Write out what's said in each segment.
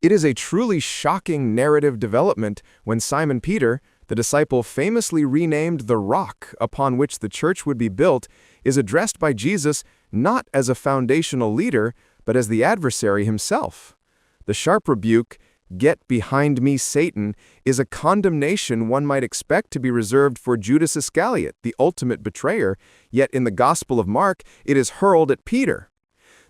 It is a truly shocking narrative development when Simon Peter, the disciple famously renamed the rock upon which the church would be built, is addressed by Jesus not as a foundational leader, but as the adversary himself. The sharp rebuke, "Get behind me, Satan," is a condemnation one might expect to be reserved for Judas Iscariot, the ultimate betrayer, yet in the Gospel of Mark, it is hurled at Peter.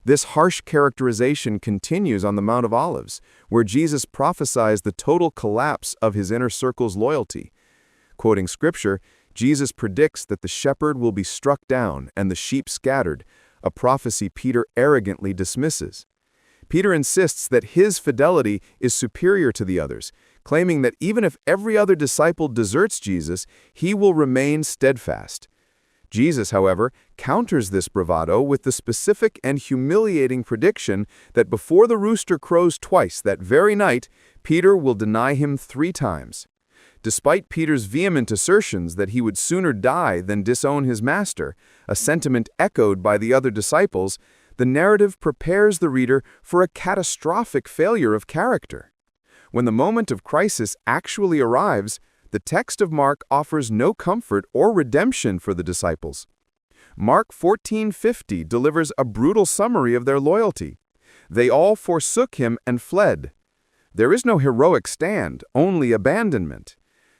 This harsh characterization continues on the Mount of Olives, where Jesus prophesies the total collapse of his inner circle's loyalty. Quoting Scripture, Jesus predicts that the shepherd will be struck down and the sheep scattered, a prophecy Peter arrogantly dismisses. Peter insists that his fidelity is superior to the others, claiming that even if every other disciple deserts Jesus, he will remain steadfast. Jesus, however, counters this bravado with the specific and humiliating prediction that before the rooster crows twice that very night, Peter will deny him 3 times. Despite Peter's vehement assertions that he would sooner die than disown his master, a sentiment echoed by the other disciples, the narrative prepares the reader for a catastrophic failure of character. When the moment of crisis actually arrives, the text of Mark offers no comfort or redemption for the disciples. Mark 14:50 delivers a brutal summary of their loyalty. They all forsook him and fled. There is no heroic stand, only abandonment.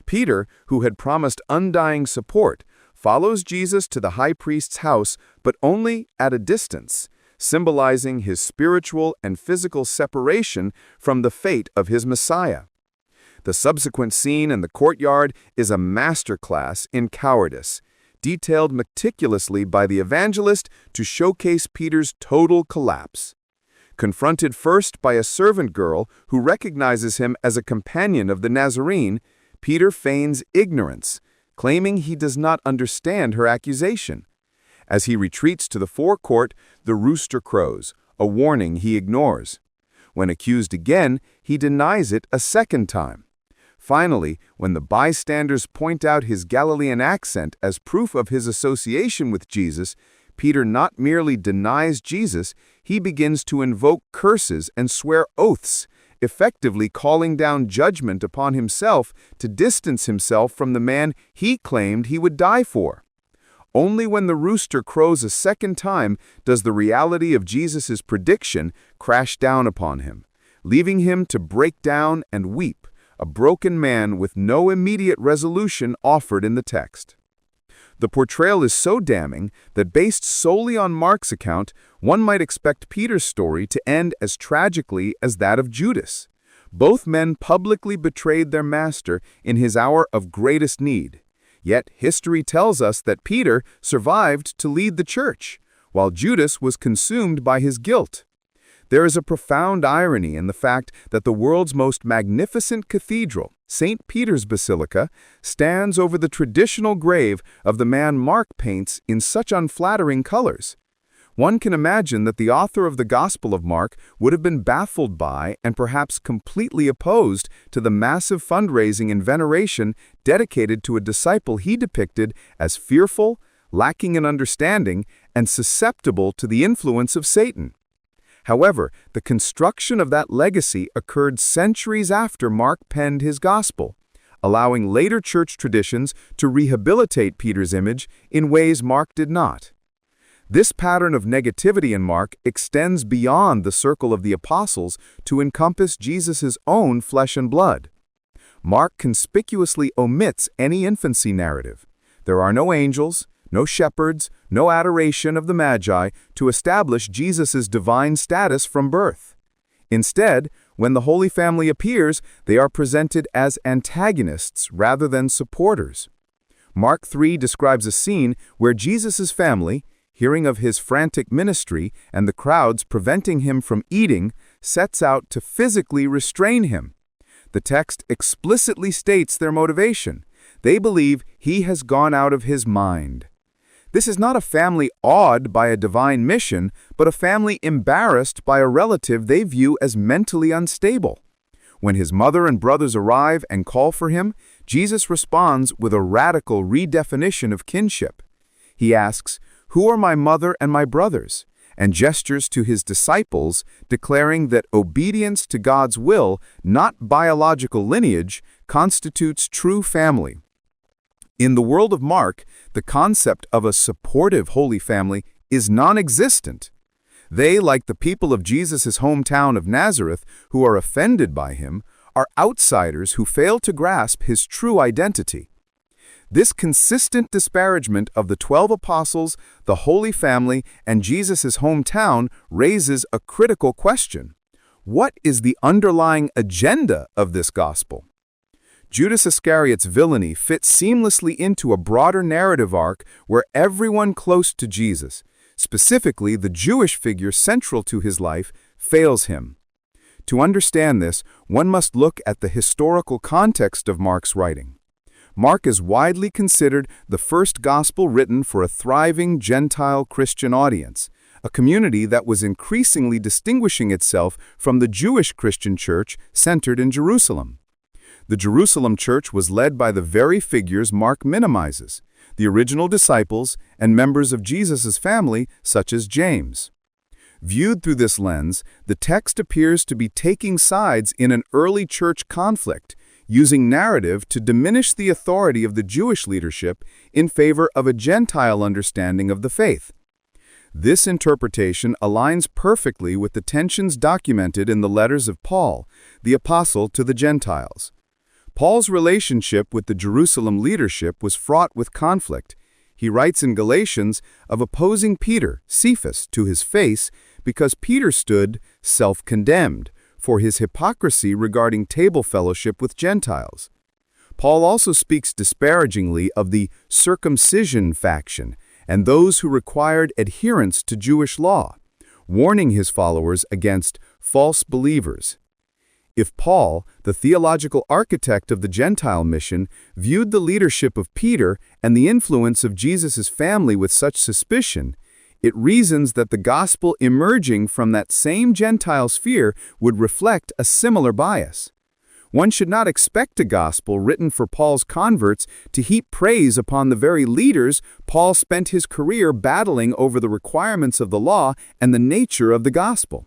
Peter, who had promised undying support, follows Jesus to the high priest's house, but only at a distance, symbolizing his spiritual and physical separation from the fate of his Messiah. The subsequent scene in the courtyard is a masterclass in cowardice, detailed meticulously by the evangelist to showcase Peter's total collapse. Confronted first by a servant girl who recognizes him as a companion of the Nazarene, Peter feigns ignorance, claiming he does not understand her accusation. As he retreats to the forecourt, the rooster crows, a warning he ignores. When accused again, he denies it a second time. Finally, when the bystanders point out his Galilean accent as proof of his association with Jesus, Peter not merely denies Jesus, he begins to invoke curses and swear oaths, effectively calling down judgment upon himself to distance himself from the man he claimed he would die for. Only when the rooster crows a second time does the reality of Jesus' prediction crash down upon him, leaving him to break down and weep, a broken man with no immediate resolution offered in the text. The portrayal is so damning that based solely on Mark's account, one might expect Peter's story to end as tragically as that of Judas. Both men publicly betrayed their master in his hour of greatest need. Yet history tells us that Peter survived to lead the church, while Judas was consumed by his guilt. There is a profound irony in the fact that the world's most magnificent cathedral, St. Peter's Basilica, stands over the traditional grave of the man Mark paints in such unflattering colors. One can imagine that the author of the Gospel of Mark would have been baffled by and perhaps completely opposed to the massive fundraising and veneration dedicated to a disciple he depicted as fearful, lacking in understanding, and susceptible to the influence of Satan. However, the construction of that legacy occurred centuries after Mark penned his gospel, allowing later church traditions to rehabilitate Peter's image in ways Mark did not. This pattern of negativity in Mark extends beyond the circle of the apostles to encompass Jesus' own flesh and blood. Mark conspicuously omits any infancy narrative. There are no angels, no shepherds, no adoration of the Magi to establish Jesus' divine status from birth. Instead, when the Holy Family appears, they are presented as antagonists rather than supporters. Mark 3 describes a scene where Jesus' family, hearing of his frantic ministry and the crowds preventing him from eating, sets out to physically restrain him. The text explicitly states their motivation. They believe he has gone out of his mind. This is not a family awed by a divine mission, but a family embarrassed by a relative they view as mentally unstable. When his mother and brothers arrive and call for him, Jesus responds with a radical redefinition of kinship. He asks, "Who are my mother and my brothers?" and gestures to his disciples, declaring that obedience to God's will, not biological lineage, constitutes true family. In the world of Mark, the concept of a supportive Holy Family is non-existent. They, like the people of Jesus' hometown of Nazareth, who are offended by him, are outsiders who fail to grasp his true identity. This consistent disparagement of the 12 apostles, the Holy Family, and Jesus' hometown raises a critical question. What is the underlying agenda of this gospel? Judas Iscariot's villainy fits seamlessly into a broader narrative arc where everyone close to Jesus, specifically the Jewish figure central to his life, fails him. To understand this, one must look at the historical context of Mark's writing. Mark is widely considered the first gospel written for a thriving Gentile Christian audience, a community that was increasingly distinguishing itself from the Jewish Christian Church centered in Jerusalem. The Jerusalem church was led by the very figures Mark minimizes, the original disciples and members of Jesus' family, such as James. Viewed through this lens, the text appears to be taking sides in an early church conflict, using narrative to diminish the authority of the Jewish leadership in favor of a Gentile understanding of the faith. This interpretation aligns perfectly with the tensions documented in the letters of Paul, the apostle to the Gentiles. Paul's relationship with the Jerusalem leadership was fraught with conflict. He writes in Galatians of opposing Peter, Cephas, to his face because Peter stood self-condemned for his hypocrisy regarding table fellowship with Gentiles. Paul also speaks disparagingly of the circumcision faction and those who required adherence to Jewish law, warning his followers against false believers. If Paul, the theological architect of the Gentile mission, viewed the leadership of Peter and the influence of Jesus' family with such suspicion, it reasons that the gospel emerging from that same Gentile sphere would reflect a similar bias. One should not expect a gospel written for Paul's converts to heap praise upon the very leaders Paul spent his career battling over the requirements of the law and the nature of the gospel.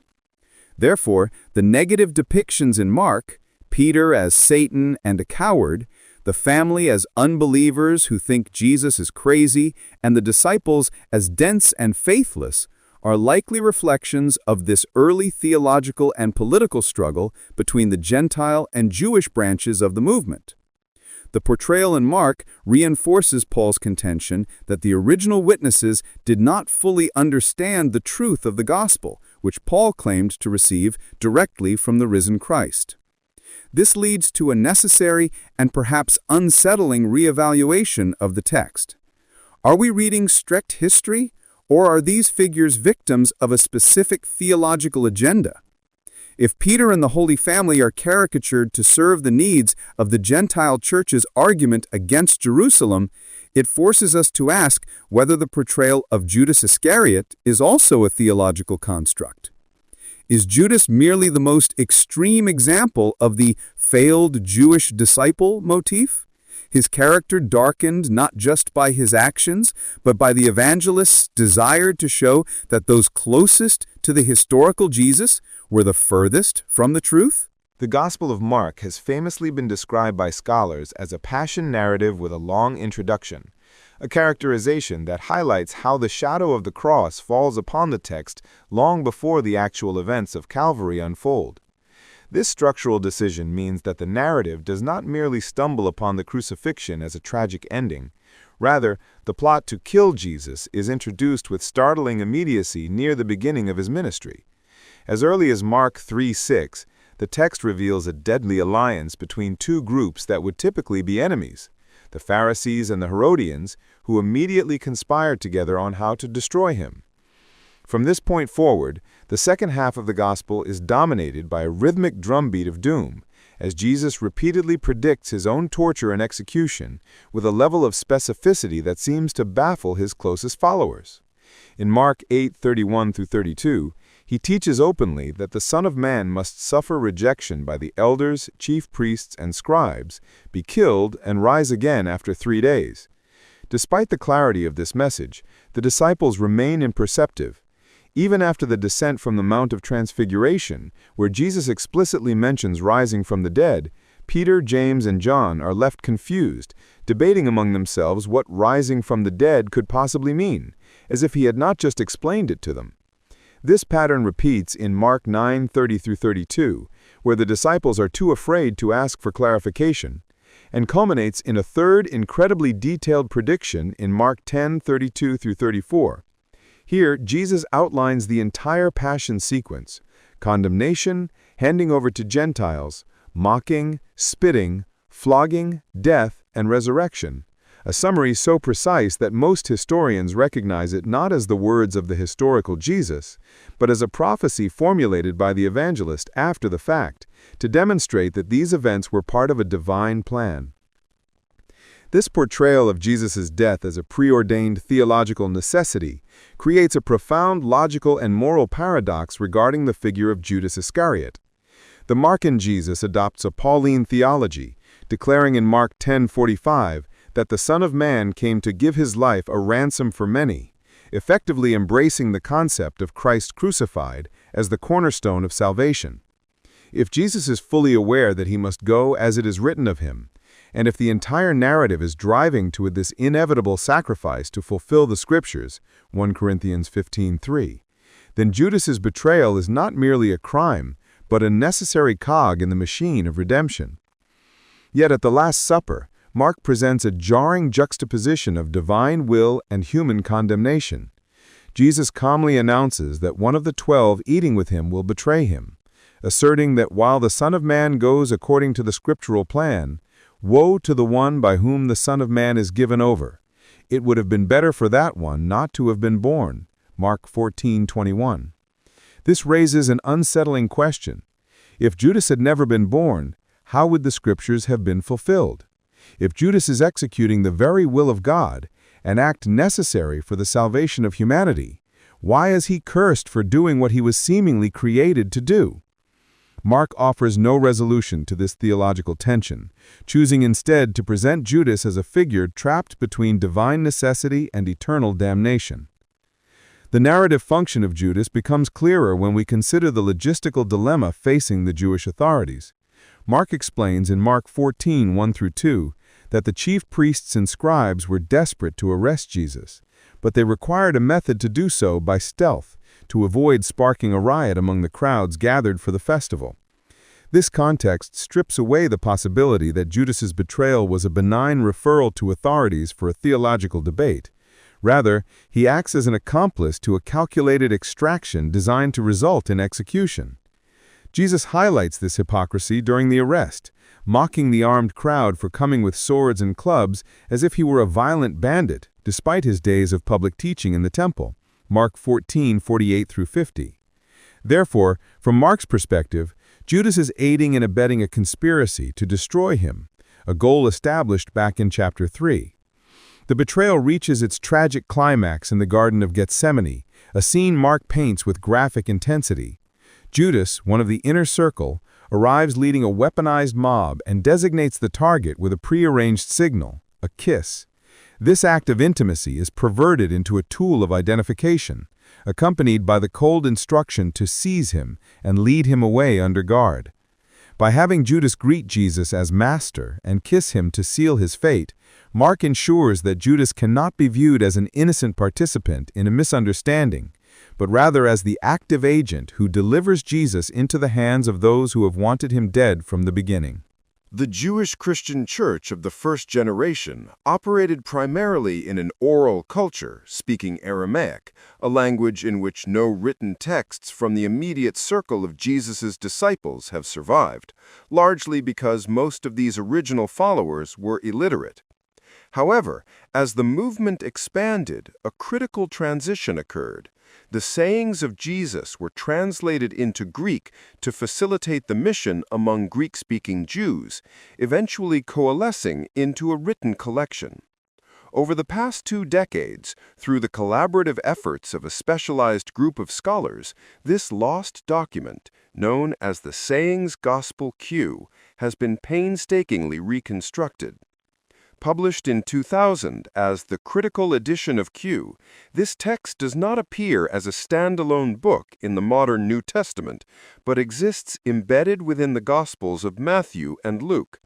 Therefore, the negative depictions in Mark, Peter as Satan and a coward, the family as unbelievers who think Jesus is crazy, and the disciples as dense and faithless, are likely reflections of this early theological and political struggle between the Gentile and Jewish branches of the movement. The portrayal in Mark reinforces Paul's contention that the original witnesses did not fully understand the truth of the gospel, which Paul claimed to receive directly from the risen Christ. This leads to a necessary and perhaps unsettling reevaluation of the text. Are we reading strict history, or are these figures victims of a specific theological agenda? If Peter and the Holy Family are caricatured to serve the needs of the Gentile church's argument against Jerusalem, it forces us to ask whether the portrayal of Judas Iscariot is also a theological construct. Is Judas merely the most extreme example of the failed Jewish disciple motif? His character darkened not just by his actions, but by the evangelist's desire to show that those closest to the historical Jesus were the furthest from the truth? The Gospel of Mark has famously been described by scholars as a passion narrative with a long introduction, a characterization that highlights how the shadow of the cross falls upon the text long before the actual events of Calvary unfold. This structural decision means that the narrative does not merely stumble upon the crucifixion as a tragic ending. Rather, the plot to kill Jesus is introduced with startling immediacy near the beginning of his ministry. As early as Mark 3:6, the text reveals a deadly alliance between two groups that would typically be enemies, the Pharisees and the Herodians, who immediately conspired together on how to destroy him. From this point forward, the second half of the gospel is dominated by a rhythmic drumbeat of doom, as Jesus repeatedly predicts his own torture and execution with a level of specificity that seems to baffle his closest followers. In Mark 8:31-32, he teaches openly that the Son of Man must suffer rejection by the elders, chief priests, and scribes, be killed, and rise again after 3 days. Despite the clarity of this message, the disciples remain imperceptive. Even after the descent from the Mount of Transfiguration, where Jesus explicitly mentions rising from the dead, Peter, James, and John are left confused, debating among themselves what rising from the dead could possibly mean, as if he had not just explained it to them. This pattern repeats in Mark 9:30-32, where the disciples are too afraid to ask for clarification, and culminates in a third incredibly detailed prediction in Mark 10:32-34. Here, Jesus outlines the entire passion sequence: condemnation, handing over to Gentiles, mocking, spitting, flogging, death, and resurrection. A summary so precise that most historians recognize it not as the words of the historical Jesus, but as a prophecy formulated by the evangelist after the fact, to demonstrate that these events were part of a divine plan. This portrayal of Jesus' death as a preordained theological necessity creates a profound logical and moral paradox regarding the figure of Judas Iscariot. The Markan Jesus adopts a Pauline theology, declaring in Mark 10:45 that the Son of Man came to give his life a ransom for many, effectively embracing the concept of Christ crucified as the cornerstone of salvation. If Jesus is fully aware that he must go as it is written of him, and if the entire narrative is driving toward this inevitable sacrifice to fulfill the Scriptures, 1 Corinthians 15:3, then Judas's betrayal is not merely a crime, but a necessary cog in the machine of redemption. Yet at the Last Supper, Mark presents a jarring juxtaposition of divine will and human condemnation. Jesus calmly announces that one of the 12 eating with him will betray him, asserting that while the Son of Man goes according to the scriptural plan, woe to the one by whom the Son of Man is given over. It would have been better for that one not to have been born. Mark 14:21. This raises an unsettling question. If Judas had never been born, how would the scriptures have been fulfilled? If Judas is executing the very will of God, an act necessary for the salvation of humanity, why is he cursed for doing what he was seemingly created to do? Mark offers no resolution to this theological tension, choosing instead to present Judas as a figure trapped between divine necessity and eternal damnation. The narrative function of Judas becomes clearer when we consider the logistical dilemma facing the Jewish authorities. Mark explains in Mark 14:1-2 that the chief priests and scribes were desperate to arrest Jesus, but they required a method to do so by stealth, to avoid sparking a riot among the crowds gathered for the festival. This context strips away the possibility that Judas's betrayal was a benign referral to authorities for a theological debate. Rather, he acts as an accomplice to a calculated extraction designed to result in execution. Jesus highlights this hypocrisy during the arrest, mocking the armed crowd for coming with swords and clubs as if he were a violent bandit, despite his days of public teaching in the temple. Mark 14:48-50. Therefore, from Mark's perspective, Judas is aiding and abetting a conspiracy to destroy him, a goal established back in chapter 3. The betrayal reaches its tragic climax in the Garden of Gethsemane, a scene Mark paints with graphic intensity. Judas, one of the inner circle, arrives leading a weaponized mob and designates the target with a prearranged signal, a kiss. This act of intimacy is perverted into a tool of identification, accompanied by the cold instruction to seize him and lead him away under guard. By having Judas greet Jesus as master and kiss him to seal his fate, Mark ensures that Judas cannot be viewed as an innocent participant in a misunderstanding, but rather as the active agent who delivers Jesus into the hands of those who have wanted him dead from the beginning. The Jewish Christian Church of the first generation operated primarily in an oral culture, speaking Aramaic, a language in which no written texts from the immediate circle of Jesus' disciples have survived, largely because most of these original followers were illiterate. However, as the movement expanded, a critical transition occurred. The sayings of Jesus were translated into Greek to facilitate the mission among Greek-speaking Jews, eventually coalescing into a written collection. Over the past 2 decades, through the collaborative efforts of a specialized group of scholars, this lost document, known as the Sayings Gospel Q, has been painstakingly reconstructed. Published in 2000 as the critical edition of Q, this text does not appear as a standalone book in the modern New Testament, but exists embedded within the Gospels of Matthew and Luke.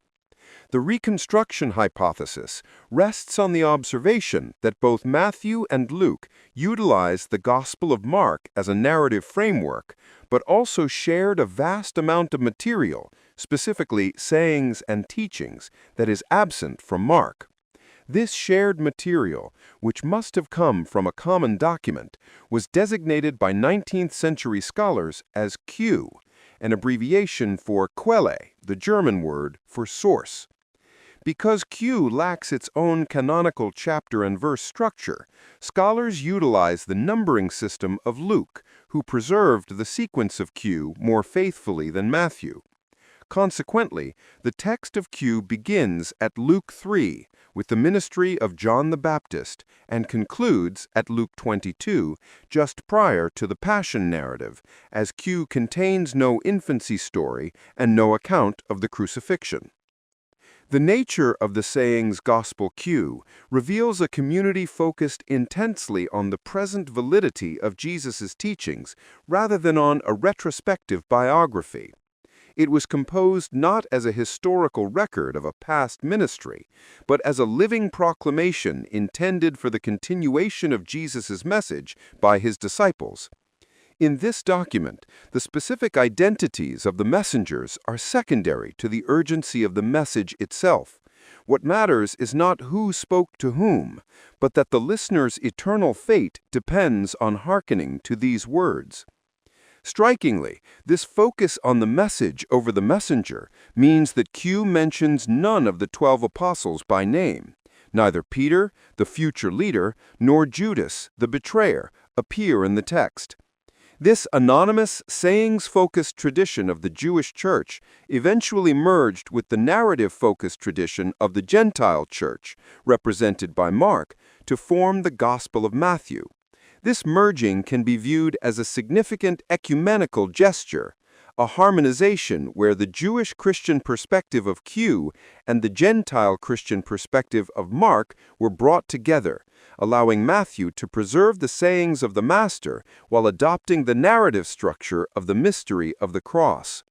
The reconstruction hypothesis rests on the observation that both Matthew and Luke utilize the Gospel of Mark as a narrative framework, but also shared a vast amount of material, specifically sayings and teachings, that is absent from Mark. This shared material, which must have come from a common document, was designated by 19th century scholars as Q, an abbreviation for Quelle, the German word for source. Because Q lacks its own canonical chapter and verse structure, scholars utilize the numbering system of Luke, who preserved the sequence of Q more faithfully than Matthew. Consequently, the text of Q begins at Luke 3 with the ministry of John the Baptist and concludes at Luke 22 just prior to the Passion narrative, as Q contains no infancy story and no account of the crucifixion. The nature of the sayings Gospel Q reveals a community focused intensely on the present validity of Jesus' teachings rather than on a retrospective biography. It was composed not as a historical record of a past ministry, but as a living proclamation intended for the continuation of Jesus' message by his disciples. In this document, the specific identities of the messengers are secondary to the urgency of the message itself. What matters is not who spoke to whom, but that the listener's eternal fate depends on hearkening to these words. Strikingly, this focus on the message over the messenger means that Q mentions none of the 12 apostles by name. Neither Peter, the future leader, nor Judas, the betrayer, appear in the text. This anonymous, sayings-focused tradition of the Jewish church eventually merged with the narrative-focused tradition of the Gentile church, represented by Mark, to form the Gospel of Matthew. This merging can be viewed as a significant ecumenical gesture, a harmonization where the Jewish Christian perspective of Q and the Gentile Christian perspective of Mark were brought together, allowing Matthew to preserve the sayings of the Master while adopting the narrative structure of the mystery of the cross.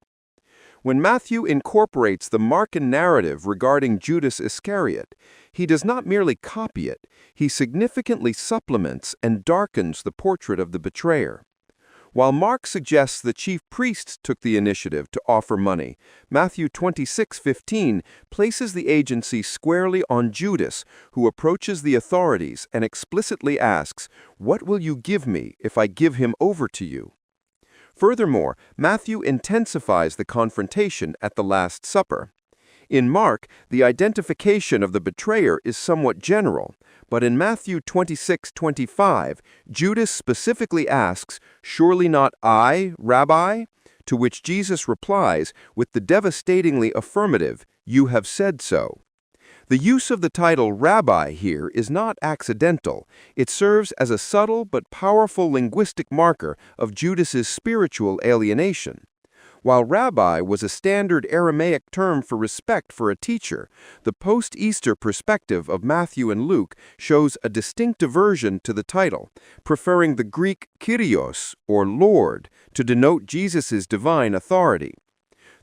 When Matthew incorporates the Markan narrative regarding Judas Iscariot, he does not merely copy it, he significantly supplements and darkens the portrait of the betrayer. While Mark suggests the chief priests took the initiative to offer money, Matthew 26:15 places the agency squarely on Judas, who approaches the authorities and explicitly asks, "What will you give me if I give him over to you?" Furthermore, Matthew intensifies the confrontation at the Last Supper. In Mark, the identification of the betrayer is somewhat general, but in Matthew 26:25, Judas specifically asks, "Surely not I, Rabbi?" To which Jesus replies with the devastatingly affirmative, "You have said so." The use of the title Rabbi here is not accidental. It serves as a subtle but powerful linguistic marker of Judas's spiritual alienation. While rabbi was a standard Aramaic term for respect for a teacher, the post-Easter perspective of Matthew and Luke shows a distinct aversion to the title, preferring the Greek Kyrios, or Lord, to denote Jesus' divine authority.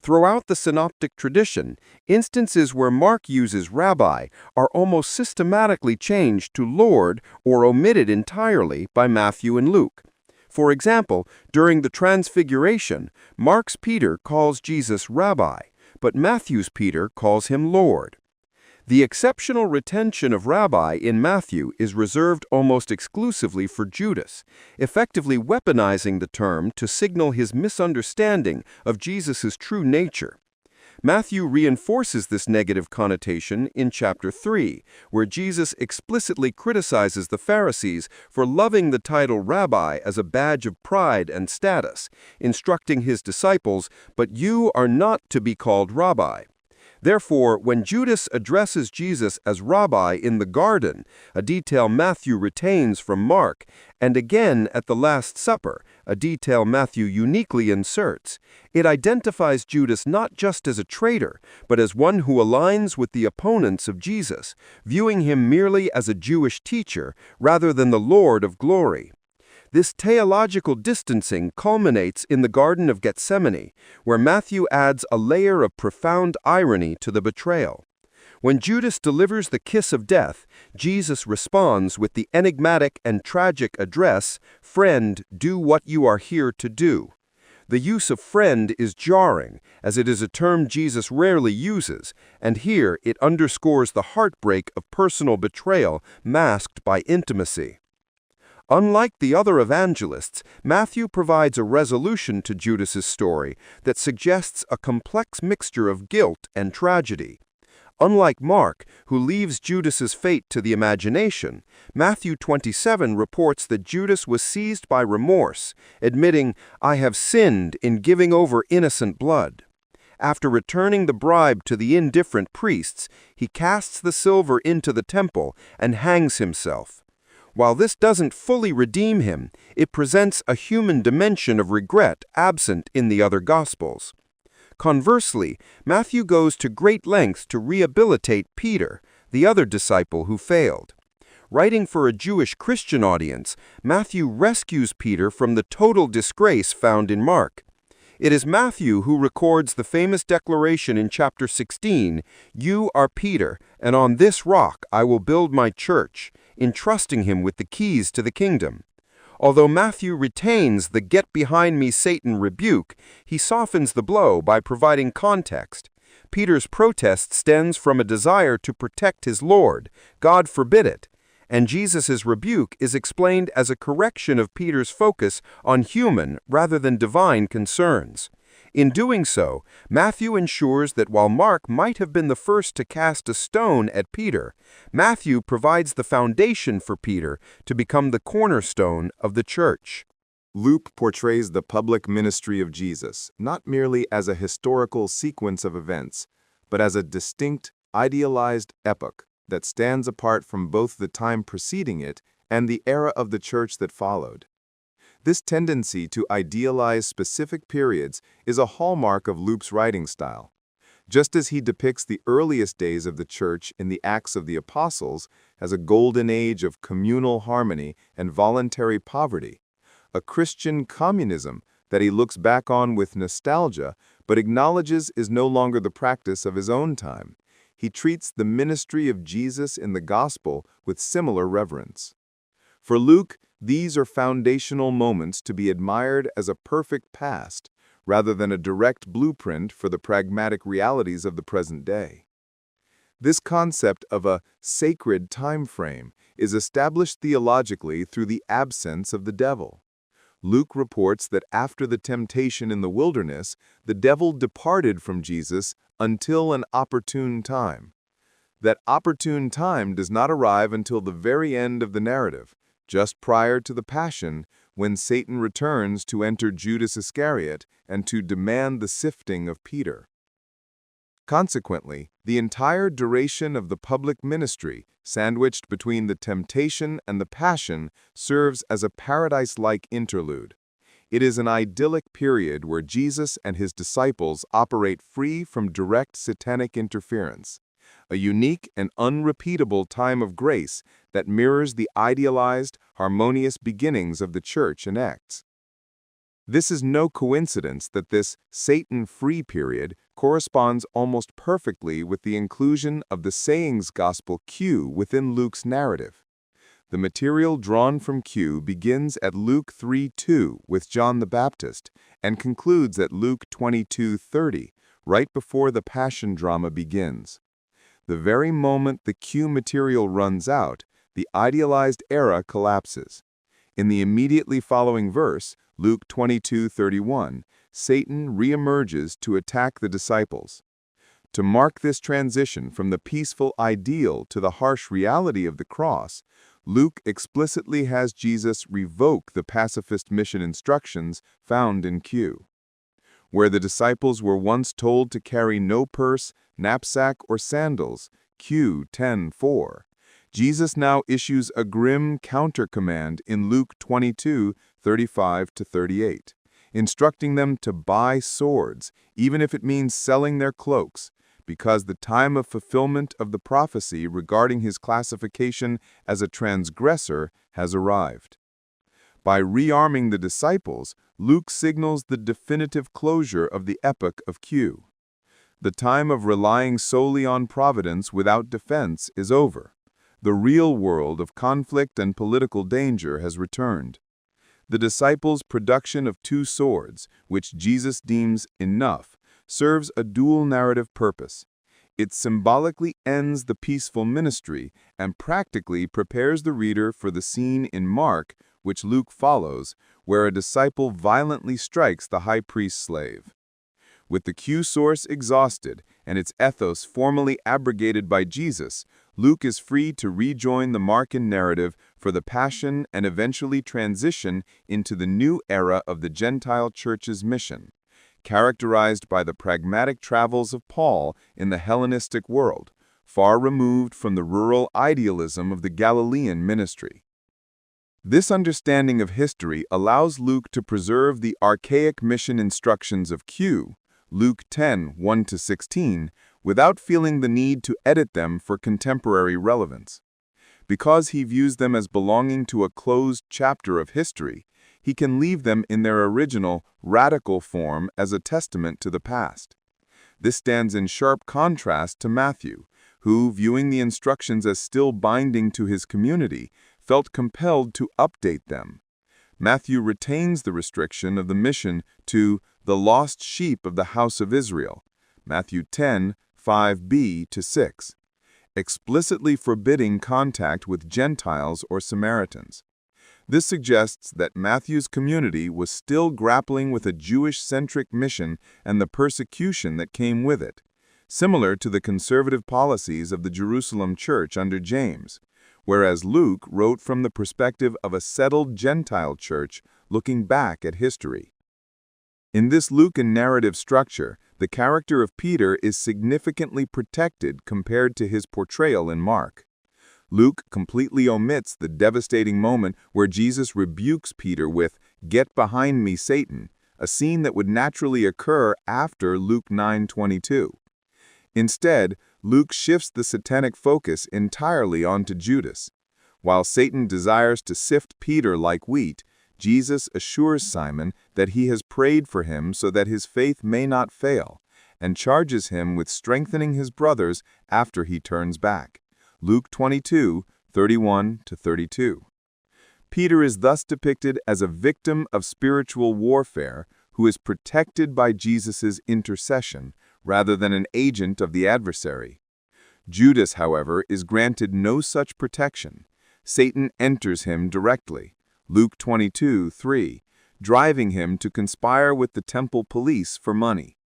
Throughout the synoptic tradition, instances where Mark uses rabbi are almost systematically changed to Lord or omitted entirely by Matthew and Luke. For example, during the Transfiguration, Mark's Peter calls Jesus Rabbi, but Matthew's Peter calls him Lord. The exceptional retention of rabbi in Matthew is reserved almost exclusively for Judas, effectively weaponizing the term to signal his misunderstanding of Jesus' true nature. Matthew reinforces this negative connotation in chapter 3, where Jesus explicitly criticizes the Pharisees for loving the title rabbi as a badge of pride and status, instructing his disciples, "But you are not to be called rabbi." Therefore, when Judas addresses Jesus as Rabbi in the garden, a detail Matthew retains from Mark, and again at the Last Supper, a detail Matthew uniquely inserts. It identifies Judas not just as a traitor, but as one who aligns with the opponents of Jesus, viewing him merely as a Jewish teacher rather than the Lord of glory. This theological distancing culminates in the Garden of Gethsemane, where Matthew adds a layer of profound irony to the betrayal. When Judas delivers the kiss of death, Jesus responds with the enigmatic and tragic address, "Friend, do what you are here to do." The use of friend is jarring, as it is a term Jesus rarely uses, and here it underscores the heartbreak of personal betrayal masked by intimacy. Unlike the other evangelists, Matthew provides a resolution to Judas's story that suggests a complex mixture of guilt and tragedy. Unlike Mark, who leaves Judas's fate to the imagination, Matthew 27 reports that Judas was seized by remorse, admitting, "I have sinned in giving over innocent blood." After returning the bribe to the indifferent priests, he casts the silver into the temple and hangs himself. While this doesn't fully redeem him, it presents a human dimension of regret absent in the other Gospels. Conversely, Matthew goes to great lengths to rehabilitate Peter, the other disciple who failed. Writing for a Jewish Christian audience, Matthew rescues Peter from the total disgrace found in Mark. It is Matthew who records the famous declaration in chapter 16, "You are Peter, and on this rock I will build my church," entrusting him with the keys to the kingdom. Although Matthew retains the "get behind me, Satan" rebuke, he softens the blow by providing context. Peter's protest stems from a desire to protect his Lord, God forbid it, and Jesus' rebuke is explained as a correction of Peter's focus on human rather than divine concerns. In doing so, Matthew ensures that while Mark might have been the first to cast a stone at Peter, Matthew provides the foundation for Peter to become the cornerstone of the church. Luke portrays the public ministry of Jesus not merely as a historical sequence of events, but as a distinct, idealized epoch that stands apart from both the time preceding it and the era of the church that followed. This tendency to idealize specific periods is a hallmark of Luke's writing style. Just as he depicts the earliest days of the church in the Acts of the Apostles as a golden age of communal harmony and voluntary poverty, a Christian communism that he looks back on with nostalgia but acknowledges is no longer the practice of his own time, he treats the ministry of Jesus in the gospel with similar reverence. For Luke, these are foundational moments to be admired as a perfect past, rather than a direct blueprint for the pragmatic realities of the present day. This concept of a sacred time frame is established theologically through the absence of the devil. Luke reports that after the temptation in the wilderness, the devil departed from Jesus until an opportune time. That opportune time does not arrive until the very end of the narrative, just prior to the Passion, when Satan returns to enter Judas Iscariot and to demand the sifting of Peter. Consequently, the entire duration of the public ministry, sandwiched between the temptation and the Passion, serves as a paradise-like interlude. It is an idyllic period where Jesus and his disciples operate free from direct satanic interference, a unique and unrepeatable time of grace that mirrors the idealized, harmonious beginnings of the church in Acts. This is no coincidence that this Satan-free period corresponds almost perfectly with the inclusion of the sayings gospel Q within Luke's narrative. The material drawn from Q begins at Luke 3:2 with John the Baptist and concludes at Luke 22:30, right before the Passion drama begins. The very moment the Q material runs out, the idealized era collapses. In the immediately following verse, Luke 22:31, Satan reemerges to attack the disciples. To mark this transition from the peaceful ideal to the harsh reality of the cross, Luke explicitly has Jesus revoke the pacifist mission instructions found in Q. Where the disciples were once told to carry no purse, knapsack, or sandals, Q 10:4, Jesus now issues a grim counter-command in Luke 22:35-38, instructing them to buy swords, even if it means selling their cloaks, because the time of fulfillment of the prophecy regarding his classification as a transgressor has arrived. By rearming the disciples, Luke signals the definitive closure of the epoch of Q. The time of relying solely on providence without defense is over. The real world of conflict and political danger has returned. The disciples' production of 2 swords, which Jesus deems enough, serves a dual narrative purpose. It symbolically ends the peaceful ministry and practically prepares the reader for the scene in Mark, which Luke follows, where a disciple violently strikes the high priest's slave. With the Q source exhausted and its ethos formally abrogated by Jesus, Luke is free to rejoin the Markan narrative for the passion and eventually transition into the new era of the Gentile Church's mission, characterized by the pragmatic travels of Paul in the Hellenistic world, far removed from the rural idealism of the Galilean ministry. This understanding of history allows Luke to preserve the archaic mission instructions of Q, Luke 10:1-16, without feeling the need to edit them for contemporary relevance. Because he views them as belonging to a closed chapter of history, he can leave them in their original, radical form as a testament to the past. This stands in sharp contrast to Matthew, who, viewing the instructions as still binding to his community, felt compelled to update them. Matthew retains the restriction of the mission to the lost sheep of the house of Israel, Matthew 10:5b-6, explicitly forbidding contact with Gentiles or Samaritans. This suggests that Matthew's community was still grappling with a Jewish-centric mission and the persecution that came with it, similar to the conservative policies of the Jerusalem church under James, whereas Luke wrote from the perspective of a settled Gentile church looking back at history. In this Lucan narrative structure, the character of Peter is significantly protected compared to his portrayal in Mark. Luke completely omits the devastating moment where Jesus rebukes Peter with, "Get behind me, Satan," a scene that would naturally occur after Luke 9:22. Instead, Luke shifts the satanic focus entirely onto Judas. While Satan desires to sift Peter like wheat, Jesus assures Simon that he has prayed for him so that his faith may not fail, and charges him with strengthening his brothers after he turns back. Luke 22:31-32. Peter is thus depicted as a victim of spiritual warfare who is protected by Jesus' intercession rather than an agent of the adversary. Judas, however, is granted no such protection. Satan enters him directly, Luke 22:3, driving him to conspire with the temple police for money.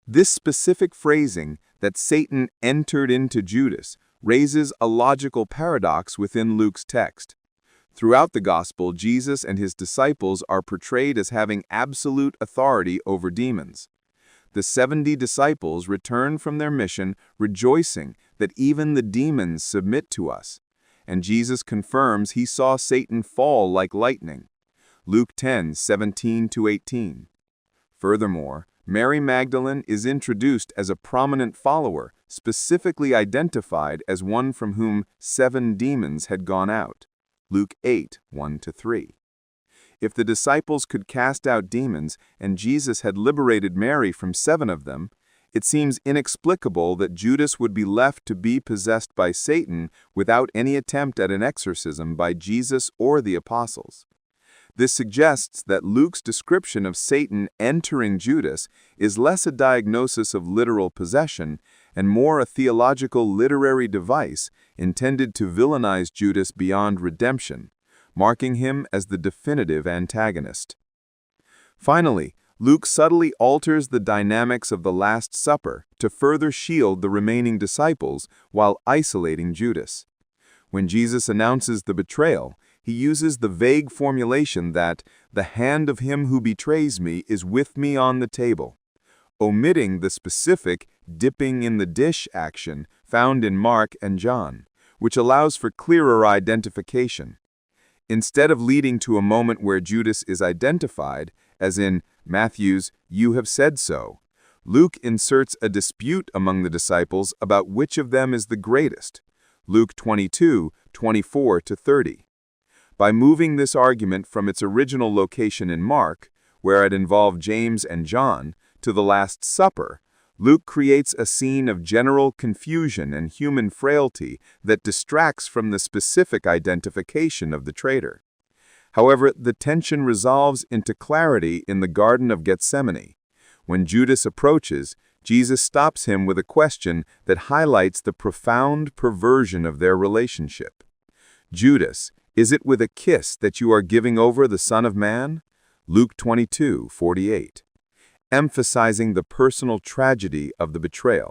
This specific phrasing, that Satan entered into Judas, raises a logical paradox within Luke's text. Throughout the Gospel, Jesus and his disciples are portrayed as having absolute authority over demons. The 70 disciples return from their mission rejoicing that even the demons submit to us, and Jesus confirms he saw Satan fall like lightning. Luke 10:17-18. Furthermore, Mary Magdalene is introduced as a prominent follower, specifically identified as one from whom 7 demons had gone out. Luke 8:1-3. If the disciples could cast out demons and Jesus had liberated Mary from 7 of them, it seems inexplicable that Judas would be left to be possessed by Satan without any attempt at an exorcism by Jesus or the apostles. This suggests that Luke's description of Satan entering Judas is less a diagnosis of literal possession and more a theological literary device intended to villainize Judas beyond redemption, marking him as the definitive antagonist. Finally, Luke subtly alters the dynamics of the Last Supper to further shield the remaining disciples while isolating Judas. When Jesus announces the betrayal, he uses the vague formulation that the hand of him who betrays me is with me on the table, omitting the specific dipping in the dish action found in Mark and John, which allows for clearer identification. Instead of leading to a moment where Judas is identified, as in Matthew's "You have said so," Luke inserts a dispute among the disciples about which of them is the greatest. Luke 22:24-30. By moving this argument from its original location in Mark, where it involved James and John, to the Last Supper, Luke creates a scene of general confusion and human frailty that distracts from the specific identification of the traitor. However, the tension resolves into clarity in the Garden of Gethsemane. When Judas approaches, Jesus stops him with a question that highlights the profound perversion of their relationship. "Judas, is it with a kiss that you are giving over the Son of Man?" Luke 22:48. Emphasizing the personal tragedy of the betrayal.